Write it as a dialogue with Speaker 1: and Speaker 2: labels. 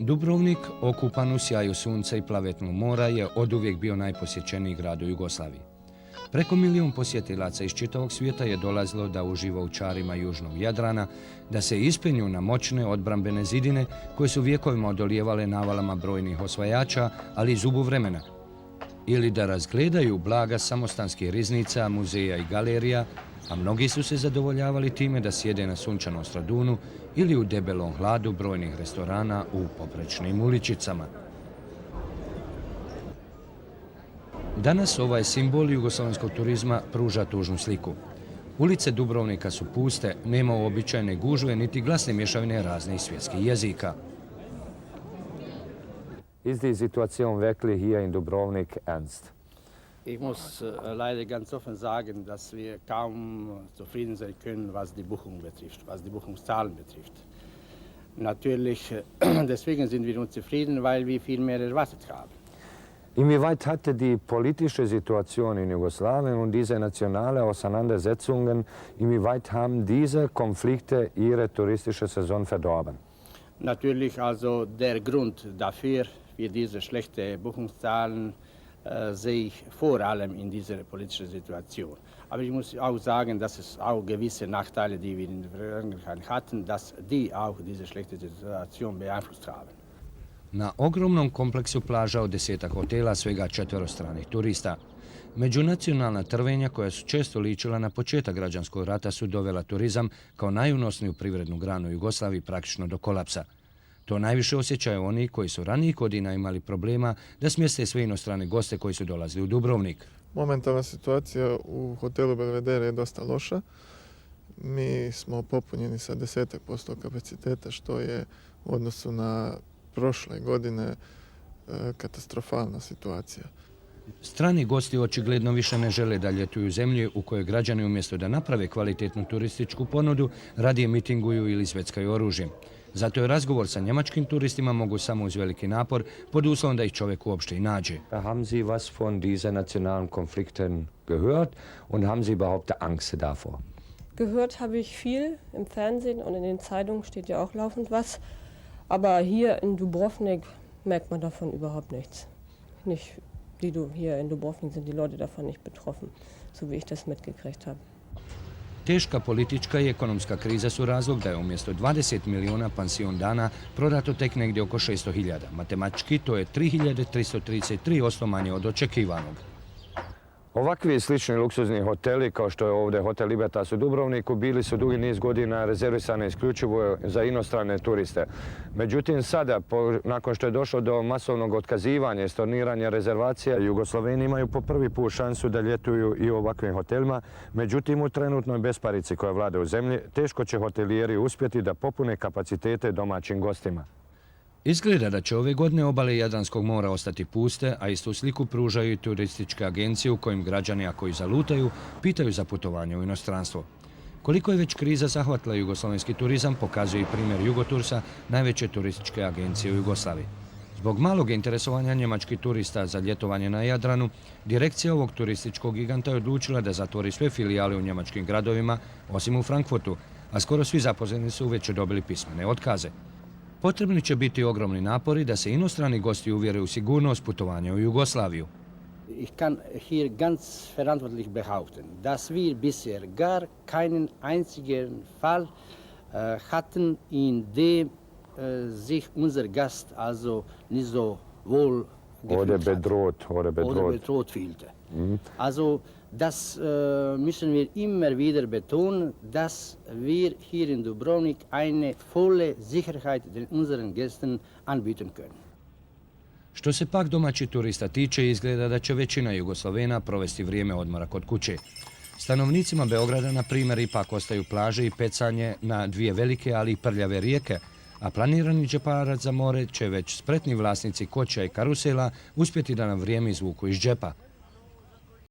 Speaker 1: Dubrovnik, okupan u sjaju sunca i plavetnog mora, je oduvijek bio najposjećeniji grad u Jugoslaviji. Preko 1 milijun posjetilaca iz čitavog svijeta je dolazilo da uživa u čarima južnog Jadrana, da se ispenju na moćne odbrambene zidine koje su vjekovima odolijevale navalama brojnih osvajača, ali i zubu vremena. Ili da razgledaju blaga samostanskih riznica, muzeja i galerija, a mnogi su se zadovoljavali time da sjede na sunčanom Stradunu ili u debelom hladu brojnih restorana u poprečnim uličicama. Danas ovaj simbol jugoslavenskog turizma pruža tužnu sliku. Ulice Dubrovnika su puste, nema uobičajene gužve niti glasne mješavine raznih svjetskih jezika.
Speaker 2: Ist die Situation wirklich hier in Dubrovnik ernst?
Speaker 3: Ich muss leider ganz offen sagen, dass wir kaum zufrieden sein können, was die Buchung betrifft, was die Buchungszahlen betrifft. Natürlich, deswegen sind wir unzufrieden, weil wir viel mehr erwartet haben.
Speaker 2: Inwieweit hatte die politische Situation in Jugoslawien und diese nationale Auseinandersetzungen, inwieweit haben diese Konflikte ihre touristische Saison verdorben?
Speaker 3: Natürlich, also der Grund dafür, für diese schlechten Buchungszahlen, sehe ich vor allem in dieser politischen Situation. Aber ich muss auch sagen, dass es auch gewisse Nachteile, die wir in der Vergangenheit hatten, dass die auch diese schlechte Situation beeinflusst haben.
Speaker 1: Na ogromnom kompleksu plaža od 10 hotela svega 4 stranih turista. Međunacionalna trvenja koja su često ličila na početak građanskog rata su dovela turizam kao najunosniju privrednu granu u Jugoslaviji praktično do kolapsa. To najviše osjećaju oni koji su ranijih godina imali problema da smjeste sve inostrane goste koji su dolazili u Dubrovnik.
Speaker 4: Momentalna situacija u hotelu Belvedere je dosta loša. Mi smo popunjeni sa 10% kapaciteta, što je u odnosu na prošle godine katastrofalna situacija.
Speaker 1: Strani gosti očigledno više ne žele da ljetuju u zemlji u kojoj građani umjesto da naprave kvalitetnu turističku ponudu, radije mitinguju ili zveckaju oružjem. Zato je razgovor sa njemačkim turistima mogu samo uz veliki napor, pod uslovom da ih čovjek uopšte i nađe.
Speaker 2: Haben Sie was von diesen nationalen Konflikten gehört und haben Sie überhaupt Angst davor?
Speaker 5: Gehört habe ich viel im Fernsehen und in den Zeitungen steht ja auch laufend was. Aber hier in Dubrovnik merkt man davon überhaupt nichts. Nicht hier in Dubrovnik sind die Leute davon nicht betroffen, so wie ich das mitgekriegt habe.
Speaker 1: Teška politička i ekonomska kriza su razlog da je umjesto 20 milijuna pansion dana prodato tek negdje oko 600.000. Matematički to je 3.333% manje od očekivanog.
Speaker 2: Ovakvi slični luksuzni hoteli, kao što je ovdje Hotel Libertas u Dubrovniku, bili su dugi niz godina rezervisani isključivo za inostrane turiste. Međutim, sada, nakon što je došlo do masovnog otkazivanja i storniranja rezervacija, Jugoslaveni imaju po prvi put šansu da ljetuju i u ovakvim hotelima. Međutim, u trenutnoj besparici koja vlada u zemlji, teško će hotelijeri uspjeti da popune kapacitete domaćim gostima.
Speaker 1: Izgleda da će ove godine obale Jadranskog mora ostati puste, a istu sliku pružaju i turističke agencije u kojim građani, ako ih zalutaju, pitaju za putovanje u inostranstvo. Koliko je već kriza zahvatila jugoslavenski turizam, pokazuje i primjer Jugotursa, najveće turističke agencije u Jugoslaviji. Zbog malog interesovanja njemačkih turista za ljetovanje na Jadranu, direkcija ovog turističkog giganta je odlučila da zatvori sve filijale u njemačkim gradovima, osim u Frankfurtu, a skoro svi zaposleni su već dobili pismene otkaze. Potrebni će biti ogromni napori da se inostrani gosti uvjere u sigurnost putovanja u Jugoslaviju.
Speaker 3: Ich kann hier ganz verantwortlich behaupten, dass wir bisher gar keinen einzigen Fall hatten, in dem sich unser Gast also nicht so wohl gefühlt hat. Oder bedroht fühlte. Also das müssen wir immer wieder betonen, dass wir hier in Dubrovnik eine volle Sicherheit unseren Gästen anbieten können.
Speaker 1: Što se pak domaćih turista tiče, izgleda da će većina Jugoslavena provesti vrijeme odmora kod kuće. Stanovnicima Beograda, na primjer, ipak ostaju plaže i pecanje na dvije velike, ali i prljave rijeke, a planirani džeparac za more će već spretni vlasnici koća i karusela uspjeti da na vrijeme izvuku iz džepa.